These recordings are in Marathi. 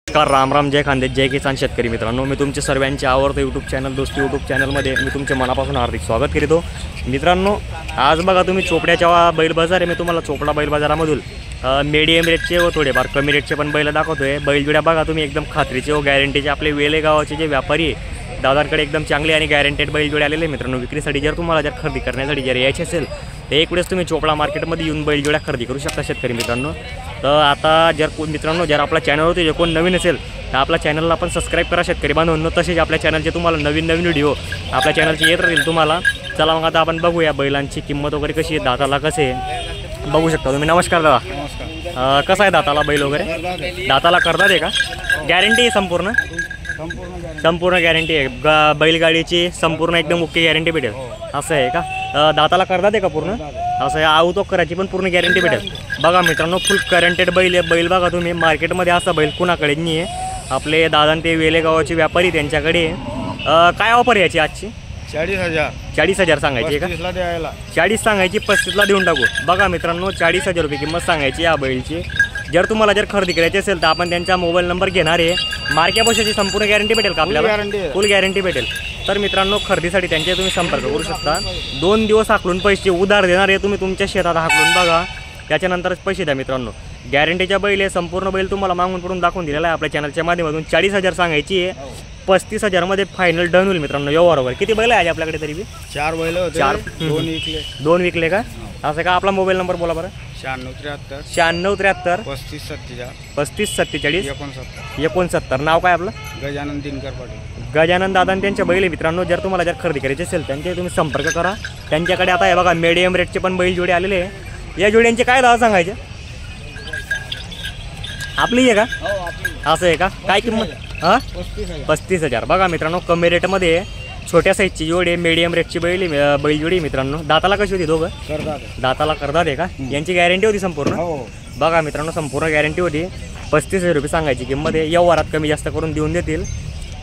नमस्कार, राम राम, जय खानदेश, जय किसान शेतकरी मित्रांनो. मी तुमचे सर्वांचे आवडते यूट्यूब चॅनल दोस्ती यूट्यूब चॅनलमध्ये मी तुमचे मनापासून हार्दिक स्वागत करीतो. मित्रांनो, आज बघा तुम्ही चोपड्याच्या बैल बाजार आहे. मी तुम्हाला चोपडा बैल बाजारामधून मीडियम रेटचे व थोडेफार कमी रेटचे पण बैल दाखवतोय. बैलजोड्या बघा तुम्ही एकदम खात्रीचे व गॅरंटीचे आपले वेले गावाचे जे व्यापारी दादांकडे एकदम चांगले आणि गॅरंटेड बैलजोडे आलेले मित्रांनो विक्रीसाठी. जर तुम्हाला जर खरेदी करण्यासाठी जर यायचे असेल तर एक वेळेस तुम्ही चोपडा मार्केटमध्ये येऊन बैलजोड्या खरेदी करू शकता शेतकरी मित्रांनो. तर आता जर मित्रांनो जर आपला चॅनलवरती जे कोण नवीन असेल तर आपल्या चॅनलला आपण सबस्क्राईब करा शेतकरी बांधवांनो. तसेच आपल्या चॅनलचे तुम्हाला नवीन व्हिडिओ आपल्या चॅनलचे येत राहील तुम्हाला. चला मग आता आपण बघूया बैलांची किंमत वगैरे कशी आहे, दाताला कसे बघू शकता तुम्ही. नमस्कार दादा. नमस्कार. कसा आहे दाताला बैल वगैरे? दाताला करतात आहे का? गॅरंटी आहे संपूर्ण गॅरंटी आहे बैलगाडीची संपूर्ण एकदम ओके गॅरंटी भेटेल असं आहे का? दाताला करतात आहे का पूर्ण? असं आहे. आऊतो करायची पण पूर्ण गॅरंटी भेटेल. बघा मित्रांनो फुल करंटेड बैल आहे. बैल बघा तुम्ही मार्केटमध्ये असा बैल कुणाकडे नाही आहे. आपले दादा ते वेले गावाचे व्यापारी त्यांच्याकडे. काय ऑफर याची आजची? 40,000 सांगायची आहे का? 40 सांगायची, 35ला देऊन टाकू. बघा मित्रांनो 40,000 रुपये किंमत सांगायची या बैलची. जर तुम्हाला जर खरेदी करायची असेल तर आपण त्यांचा मोबाईल नंबर घेणार आहे. मार्क्या पैशाची संपूर्ण गॅरंटी भेटेल का आपल्याला? फुल गॅरंटी भेटेल. तर मित्रांनो खरेदीसाठी त्यांचे तुम्ही संपर्क करू शकता. 2 दिवस हाकलून पैसे उधार देणार आहे तुम्ही तुमच्या शेतात हाकलून बघा, त्याच्यानंतरच पैसे द्या मित्रांनो. गॅरंटीच्या बैल आहे. संपूर्ण बैल तुम्हाला मागून पडून दाखवून दिलेला आहे आपल्या चॅनलच्या माध्यमातून. 40,000 सांगायची आहे. 35,000 मध्ये फायनल डन होईल मित्रांनो. व्यवहार किती बैल आहे आपल्याकडे? तरी बी 4 बैल होते. 2 विकले का? असं का? आपला मोबाईल नंबर बोला बरं. 9673 35 47 69. नाव काय आपलं? गजानन दिनकर पाटील. गजानन दादा त्यांच्या बैल आहे मित्रांनो. जर तुम्हाला जर खरेदी करायची असेल त्यांचे तुम्ही संपर्क करा. त्यांच्याकडे आता हे बघा मीडियम रेटचे पण बैल जोडे आलेले आहे. या जोड्यांचे काय दादा सांगायचे? आपली आहे का? असं आहे का? काय किंमत? 35,000. बघा मित्रांनो कमी रेटमध्ये छोट्या साईजची जोडी, मीडियम रेटची बैलजोडी मित्रांनो. दाताला कशी होती दोघं? दाताला करतात आहे का? यांची गॅरंटी होती संपूर्ण? बघा मित्रांनो संपूर्ण गॅरंटी होती. 35,000 रुपये सांगायची किंमत आहे. व्यवहारात कमी जास्त करून देऊन देतील.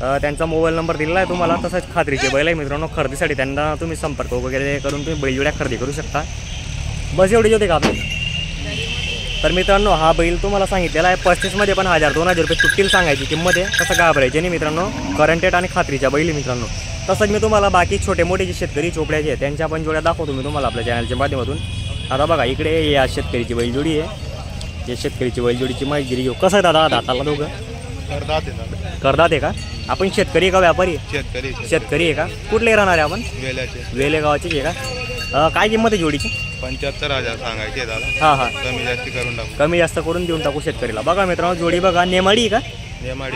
त्यांचा मोबाईल नंबर दिलेला आहे तुम्हाला. तसंच खात्रीचे बैल आहे मित्रांनो. खरेदीसाठी त्यांना तुम्ही संपर्क वगैरे करून तुम्ही बैलजोड्या खरेदी करू शकता. बस एवढी होते का आपली? तर मित्रांनो हा बैल तुम्हाला सांगितलेला आहे 35मध्ये पण 1,000-2,000 रुपये सुट्टील सांगायची किंमत आहे. कसं घाबरायचे नाही मित्रांनो. करंटेड आणि खात्रीच्या बैल मित्रांनो. तसंच मी तुम्हाला बाकी छोटे मोठे जे शेतकरी चोपड्याचे आहेत त्यांच्या पण जोड्या दाखवतो मी तुम्हाला आपल्या चॅनलच्या माध्यमातून. आता बघा इकडे या शेतकरीची बैलजोडी आहे. या शेतकरीची बैलजोडीची माहिती घेऊ. कसं आहे दादा दाताला दोघं? करदात आहे का? आपण शेतकरी का व्यापारी? शेतकरी आहे का? कुठले राहणार आहे आपण? वेले गावाचे आहे का? काय किंमत आहे जोडीची? 75,000 सांगायचे दादा. हां कमी जास्त करून देऊन टाकू शेतकरीला. बघा मित्रांनो जोडी बघा. नेमाडी का?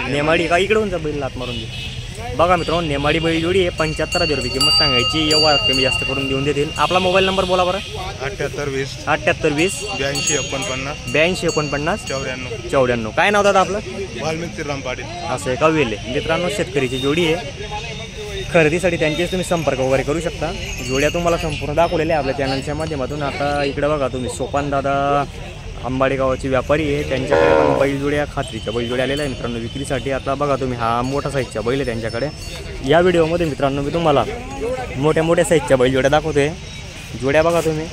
नेमाडी का? इकडून बैल लात मारून दे. बघा मित्रांनो नेमाडी बैल जोडी आहे. 75,000 रुपये किंमत सांगायची. व्यवहार कमी जास्त करून देऊन देतील. आपला मोबाईल नंबर बोला बरं. 7820 82 49 94. काय नाव दादा आपलं? वाल्मिकी राम पाटील. असं आहे का? वेले मित्रांनो शेतकरीची जोडी आहे. खरेदीसाठी त्यांचेच तुम्ही संपर्क वगैरे करू शकता. जोड्या तुम्हाला संपूर्ण दाखवलेल्या आहे आपल्या चॅनलच्या माध्यमातून. आता इकडे बघा तुम्ही सोपान दादा अंबाडे गावाचे व्यापारी आहे. त्यांच्याकडे पण बैलजोड्या खात्रीच्या बैलजोड्या आलेल्या आहे मित्रांनो विक्रीसाठी. आता बघा तुम्ही हा मोठा साईजच्या बैल आहे त्यांच्याकडे. या व्हिडिओमध्ये मित्रांनो मी तुम्हाला मोठ्या साईजच्या बैलजोड्या दाखवतोय. जोड्या बघा तुम्ही.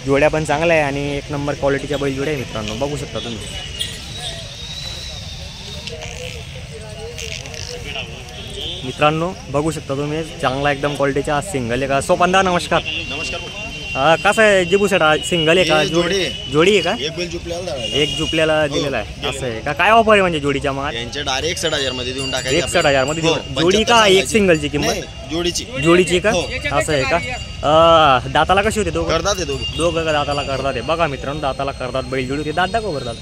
जोड्या पण चांगल्या आहे आणि 1 नंबर क्वालिटीच्या बैलजोड्या आहे मित्रांनो. बघू शकता तुम्ही. मित्रांनो बघू शकता तुम्ही चांगला एकदम क्वालिटीचा सिंगल आहे का? सोपानदा नमस्कार. कसं आहे जिबू सेट? सिंगल आहे का? जोडी आहे का? एक जुपल्याला दिलेला आहे. असं आहे का? काय ऑफर आहे म्हणजे जोडीच्या? मग 61,000 मध्ये देऊन टाकायचं. 61,000 मध्ये देऊन जोडी का? एक सिंगलची किंमत जोडीची का? असं आहे का? दाताला कशी होते दोघं? दोघं का दाताला करतात आहे. बघा मित्रांनो दाताला करतात बैल जोडी होती. दात दाखव करतात.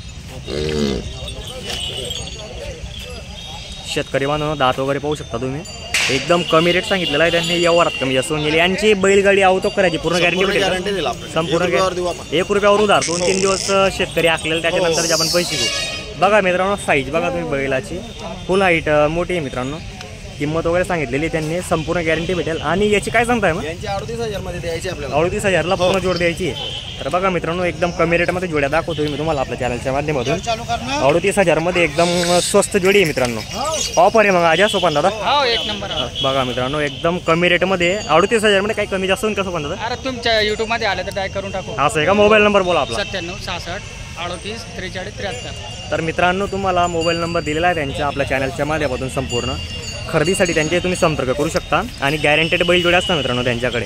शेतकरी बांधवांनो दात वगैरे पाहू शकता तुम्ही. एकदम कमी रेट सांगितलेला आहे त्यांनी. व्यवहारात कमी जास्त होऊन गेली. यांची बैलगाडी आवतो करायची पूर्ण गॅरंटी भेटेल. संपूर्ण 1 रुपयावर उधार. 2-3 दिवस शेतकरी आखलेला त्याच्यानंतर आपण पैसे घेऊ. बघा मित्रांनो साईज बघा तुम्ही बैलाची. फुल हाईट मोठी आहे मित्रांनो. किंमत वगैरे सांगितलेली त्यांनी. संपूर्ण गॅरंटी भेटेल. आणि याची काय सांगताय मग? 38,000 मध्ये द्यायची आपल्याला. 38,000ला पूर्ण जोड द्यायची आहे. तर बघा मित्रांनो एकदम कमी रेटमध्ये जोड्या दाखवतोय मी तुम्हाला आपल्या चॅनलच्या माध्यमातून. 38,000 मध्ये एकदम स्वस्त जोडी आहे मित्रांनो. ऑफर आहे मग आज सोपान दादा. एक नंबर. बघा मित्रांनो एकदम कमी रेटमध्ये 38,000 मध्ये काही कमी जास्त होईल कसं पण दादा? अरे तुमच्या YouTube मध्ये आले तर ट्राय करून टाकू. असं आहे का? मोबाईल नंबर बोला आपला. 97 66 38 43 73. तर मित्रांनो तुम्हाला मोबाईल नंबर दिलेला आहे त्यांच्या आपल्या चॅनलच्या माध्यमातून संपूर्ण खरेदीसाठी त्यांचे तुम्ही संपर्क करू शकता आणि गॅरंटेड बैल जोड्या असतात मित्रांनो त्यांच्याकडे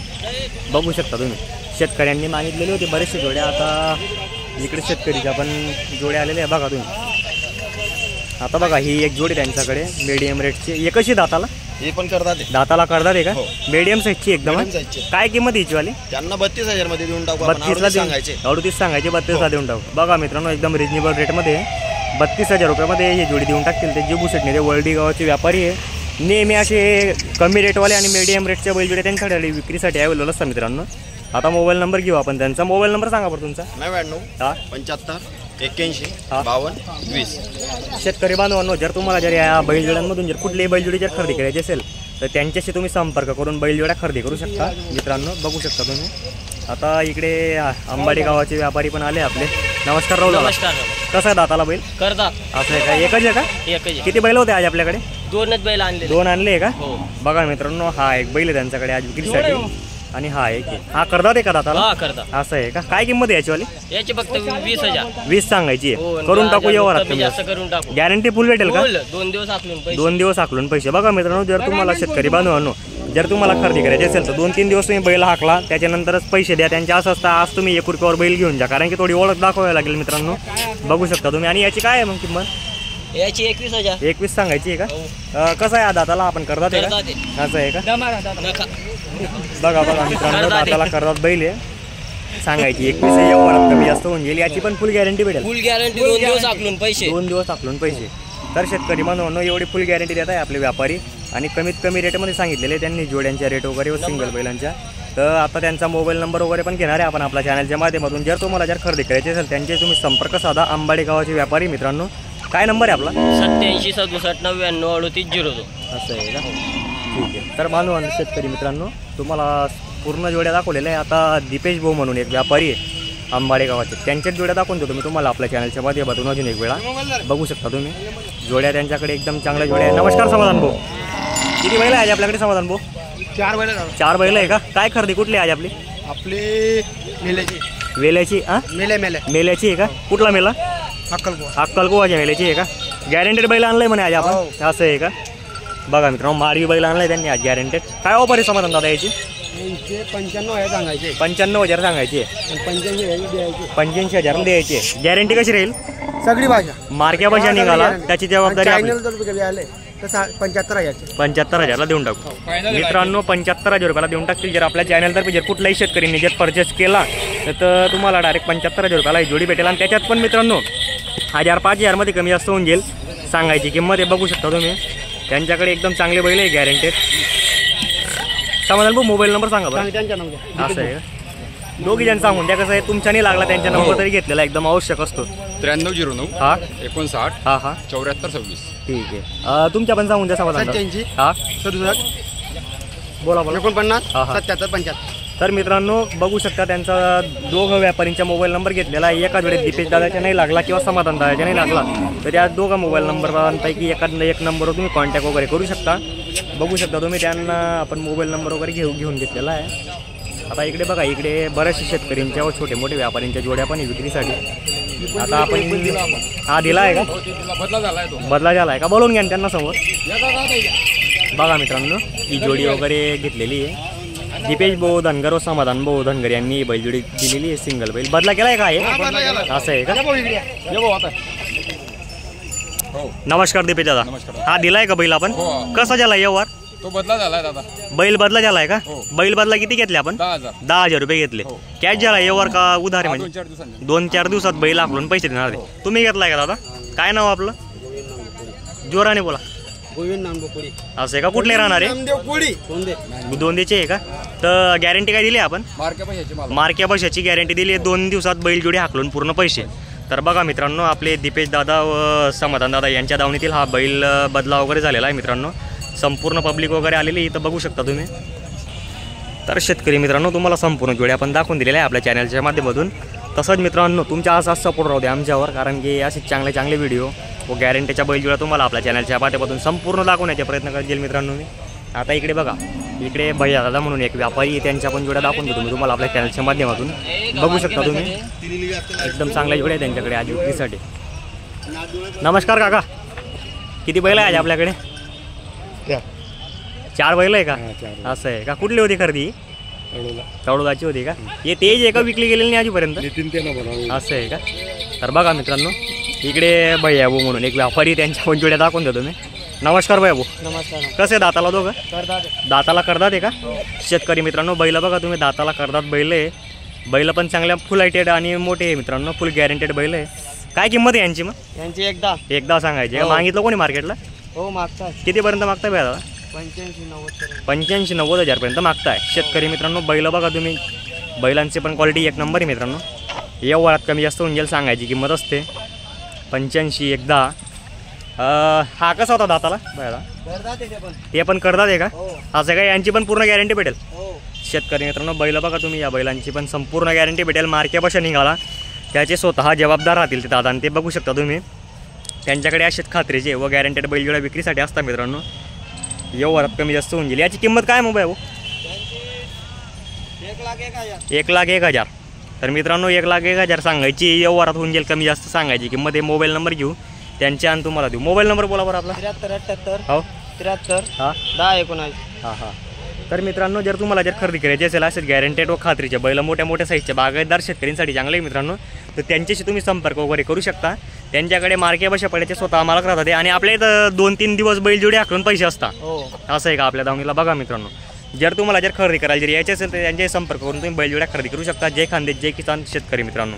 बघू शकता तुम्ही. शेतकऱ्यांनी मागितलेले होते बरेचसे जोड्या, आता इकडे शेतकरीच्या पण जोड्या आलेल्या आहे बघा तुम्ही. आता बघा ही एक जोडी त्यांच्याकडे मीडियम रेटची, एकशी दाताला हे पण करतात ते. दाताला करतात आहे का? हो. मीडियम साईजची एकदम. Medium size ची. काय किंमत हिची वाली? त्यांना 32,000 मध्ये देऊन टाकू आपण. 32ला सांगायचे. 38 सांगायचे, 32ला देऊन टाकू. बघा मित्रांनो एकदम रिजनेबल रेटमध्ये 32,000 रुपयामध्ये ही जोडी देऊन टाकतील. ते जिबू शेटणे ते वळडी गावाचे व्यापारी आहे. नेहमी असे कमी रेटवाले आणि मीडियम रेटच्या बैलजोड्या त्यांच्याकडे विक्रीसाठी अवेलेबल असतात मित्रांनो. आता मोबाईल नंबर घेऊ आपण त्यांचा. मोबाईल नंबर सांगा बरं तुमचा. 99 हा 75 81 हा. 52 20. शेतकरी बांधवांनो, जर तुम्हाला जर या बैलजोड्यांमधून जर कुठलीही बैलजोडी जर खरेदी करायची असेल तर त्यांच्याशी तुम्ही संपर्क करून बैलजोड्या खरेदी करू शकता मित्रांनो. बघू शकता तुम्ही. आता इकडे अंबाडी गावाचे व्यापारी पण आले आपले. नमस्कार राहुल. नमस्कार. कसं आहे दाताला बैल? करतात असं आहे का? एकच आहे का? एकच. किती बैल होते आज आपल्याकडे? 2च बैल आणले. 2 आणले आहे का? हो. बघा मित्रांनो हा एक बैल आहे त्यांच्याकडे आज विक्रीसाठी आणि हा एक आहे. हा करतात आहे का दाताला? हा करतात. असं आहे का? काय किंमत आहे याचीवाली? याची फक्त 20,000. 20 सांगायची हो, आहे. करून टाकू व्यवहारात कमी जास्त करून टाकू. गॅरंटी फुल भेटेल का? 2 दिवस आखलून पैसे. 2 दिवस आखलून पैसे. बघा मित्रांनो, जर तुम्हाला शेतकरी बांधवांनो जर तुम्हाला खरेदी करायची असेल तर 2-3 दिवस तुम्ही बैल हाकला, त्याच्यानंतरच पैसे द्या. त्यांचे असं असतं आज तुम्ही 1 रुपयावर बैल घेऊन जा, कारण की थोडी ओळख दाखवावी लागेल मित्रांनो. बघू शकता तुम्ही. आणि याची काय आहे मग किंमत? याची 21,000. 21 सांगायची आहे का? हो. कसं आहे दाताला आपण करतात आहे का? करतात आहे. असं आहे का? नका. बघा बघा मित्रांनो, दाताला करतात बैल आहे. सांगायची 21 व्यवहारात कमी जास्त होऊन गेली. याची पण फुल गॅरंटी भेटेल. फुल गॅरंटी 2 दिवस आखलून पैसे. 2 दिवस आखलून पैसे. तर शेतकरी बांधवांनो एवढी फुल गॅरंटी देत आहे आपले व्यापारी आणि कमीत कमी रेटमध्ये सांगितलेले त्यांनी जोड्यांच्या रेट वगैरे व सिंगल बैलांच्या. तर आता त्यांचा मोबाईल नंबर वगैरे पण घेणार आहे आपण आपल्या चॅनलच्या माध्यमातून. जर तुम्हाला जर खरेदी करायची असेल त्यांचे तुम्ही संपर्क साधा. अंबाडी गावाचे व्यापारी मित्रांनो. काय नंबर आहे आपला? 87 67 99 38 02. असं आहे का? ठीक आहे. तर बांधवांनो शेतकरी मित्रांनो तुम्हाला पूर्ण जोड्या दाखवलेल्या आहे. आता दीपेश भाऊ म्हणून एक व्यापारी आहे अंबाडी गावाचे, त्यांच्याच जोड्या दाखवून देतो मी तुम्हाला आपल्या चॅनलच्या माध्यमातून अजून एक वेळा. बघू शकता तुम्ही जोड्या त्यांच्याकडे एकदम चांगल्या जोड्या आहे. नमस्कार समाधान भाऊ. किती बैल आहे आज आपल्याकडे समाधान भाऊ? 4 बैल. 4 बैल आहे का? काय खरेदी कुठली आज आपली? आपली मेल्याची. वेल्याची? मेल्याची आहे का? कुठला मेला? अक्कलकोवाच्या मेल्याची आहे का? गॅरंटेड बैल आणलंय म्हणे आज आपण. असं आहे का? बघा मित्रांनो माडवी बैल आणलाय त्यांनी आज गॅरंटेड. काय ऑफर आहे समाधान दादा याची? 95,000 सांगायचे. 95,000 सांगायची. 85,000 द्यायची. गॅरंटी कशी राहील? सगळी भाषा मार्क्या भाषा निघाला त्याची जबाबदारी आपली. 75,000ला देऊन टाकू मित्रांनो. 75,000 रुपयाला देऊन टाकतील. जर आपल्या चॅनलतर्फे जर कुठल्याही शेतकऱ्यांनी जर परचेस केला तर तुम्हाला डायरेक्ट 75,000 रुपयाला ही जोडी भेटेल. आणि त्याच्यात पण मित्रांनो 1,000-5,000 मध्ये कमी जास्त होऊन जाईल सांगायची किंमत आहे. बघू शकता तुम्ही त्यांच्याकडे एकदम चांगले बैल आहे गॅरंटेड. समाधान भाऊ मोबाईल नंबर सांगा बरं. असं आहे का? दोघी जण सांगून द्या. कसं आहे तुमच्याने लागला त्यांच्या नंबर तरी घेतलेला एकदम आवश्यक असतो. 9309 हा 59 हा हा 7426. ठीक आहे. तुमच्या पण सांगून द्या समाधान. 87 हा 67 बोला बोला. 49 हा, हा. 77 75. तर मित्रांनो बघू शकता त्यांचा दोघं व्यापारींचा मोबाईल नंबर घेतलेला आहे. एकाच वेळेस दीपेश दादाच्या नाही लागला किंवा समाधान दादाच्या नाही लागला तर या दोघा मोबाईल नंबरपैकी एक नंबरवर तुम्ही कॉन्टॅक्ट वगैरे करू शकता. बघू शकता तुम्ही त्यांना आपण मोबाईल नंबर वगैरे घेऊन घेतलेला आहे. आता इकडे बघा इकडे बऱ्याचशा शेतकऱ्यांच्या व छोटे मोठे व्यापाऱ्यांच्या जोड्या पण विक्रीसाठी. आता आपण हा दिला आहे का? बदला झाला आहे का? बोलून घ्या त्यांना समोर. बघा मित्रांनो ही जोडी वगैरे घेतलेली आहे. दीपेश भाऊ धनगर व समाधान भाऊ धनगर यांनी बैलजोडी दिलेली आहे. सिंगल बैल बदला केलाय का? आहे असं आहे का? नमस्कार दीपेश दादा. हा दिलाय का बैल आपण? कसा झाला व्यवहार? तो बदला झालाय दादा. बैल बदला झालाय का? बैल बदला किती घेतले आपण? 10,000 रुपये घेतले. कॅश झाला व्यवहार का उधार? म्हणजे 2-4 दिवसात बैल आखलून पैसे देणार. तुम्ही घेतलाय का दादा? काय नाव आपलं? जोराने बोला. असं आहे का? कुठले राहणार आहे? दोंदेचे आहे का? तर गॅरंटी काय दिली आपण? मार्क्या पैशाची गॅरंटी दिली आहे. 2 दिवसात बैलजोडी हाकलून पूर्ण पैसे. तर बघा मित्रांनो आपले दीपेश दादा व समाधान दादा यांच्या दावणीतील हा बैल बदला वगैरे झालेला आहे मित्रांनो. संपूर्ण पब्लिक वगैरे आलेली इथं बघू शकता तुम्ही. तर शेतकरी मित्रांनो तुम्हाला संपूर्ण जोड्या आपण दाखवून दिलेल्या आहे आपल्या चॅनलच्या माध्यमातून. तसंच मित्रांनो तुमच्या असाच सपोर्ट राहू द्या आमच्यावर, कारण की असे चांगले व्हिडिओ व गॅरंटीच्या बैलजोड्या तुम्हाला आपल्या चॅनलच्या माध्यमातून संपूर्ण दाखवण्याचा प्रयत्न करेल मित्रांनो मी. आता इकडे बघा, इकडे भैया दादा म्हणून एक व्यापारी आहे, त्यांच्या पण जोड्या दाखवून देतो मी तुम्हाला आपल्या चॅनलच्या माध्यमातून. बघू शकता तुम्ही, एकदम चांगल्या जोड्या आहे त्यांच्याकडे आज विक्रीसाठी. नमस्कार काका, किती बैल आहे आज आपल्याकडे? 4 बैल आहे का? असं आहे का? कुठली होती खरेदी? तळोदाची होती का? हे तेज आहे का विकली गेलेली नाही आजपर्यंत? असं आहे का? तर बघा मित्रांनो, इकडे भैया भाऊ म्हणून एक व्यापारी, त्यांच्या पण जोड्या दाखवून देतो मी. नमस्कार भैया भाऊ, नमस्कार. कसं आहे दाताला दोघं? करतात. दाताला करतात आहे का? शेतकरी मित्रांनो, बैल बघा तुम्ही, दाताला करतात बैल आहे. बैल पण चांगल्या फुल हायटेड आणि मोठे आहे मित्रांनो, फुल गॅरंटेड बैल आहे. काय किंमत आहे यांची मग? यांची एकदा सांगायची का? मागितलं कोणी मार्केटला? हो मागतात. कितीपर्यंत मागताय भैया दादा? 85-90. 85-90 हजारपर्यंत मागताय. शेतकरी मित्रांनो, बैल बघा तुम्ही, बैलांची पण क्वालिटी एक नंबर आहे मित्रांनो. या वरात कमी जास्त होऊन जाईल, सांगायची किंमत असते 85 एकदा. हा कसा होता दाताला भैया? करतात ते पण. ते पण करतात आहे का? हो. असं काय? यांची पण पूर्ण गॅरंटी भेटेल? हो. शेतकरी मित्रांनो, बैल बघा तुम्ही, या बैलांची पण संपूर्ण गॅरंटी भेटेल. मार्केपाशा निघाला त्याचे स्वतः जबाबदार राहतील ते दादा, आणि ते बघू शकता तुम्ही, त्यांच्याकडे असेच खात्रीचे व गॅरंटेड बैलजोड्या विक्रीसाठी असतात मित्रांनो. व्यवहारात कमी जास्त होऊन गेली. याची किंमत काय मग भाऊ? 1,01,000. 1,01,000. तर मित्रांनो, 1,01,000 सांगायची, व्यवहारात होऊन जाईल कमी जास्त सांगायची किंमत. हे मोबाईल नंबर घेऊ त्यांच्या आणि तुम्हाला देऊ. मोबाईल नंबर बोला बरं आपला. 73-78. हो. 73. हां 10-19. हां. तर मित्रांनो, जर तुम्हाला खरेदी करायची असेल असेच गॅरंटेड व खात्रीचे बैल, मोठ्या मोठ्या साईजच्या बागायतदार शेतकऱ्यांसाठी चांगले आहे मित्रांनो, तर त्यांच्याशी तुम्ही संपर्क वगैरे करू शकता. त्यांच्याकडे मार्केपाशा पडायचे स्वतः मालक राहतात आणि आपल्या इथं 2-3 दिवस बैलजोडी आखून पैसे असतात. हो. असं आहे का आपल्या दावणीला? बघा मित्रांनो, जर तुम्हाला खरेदी करायला जर यायचे असेल तर त्यांच्याशी संपर्क करून तुम्ही बैलजोड्या खरेदी करू शकता. जय खानदेश, जय किसान शेतकरी मित्रांनो.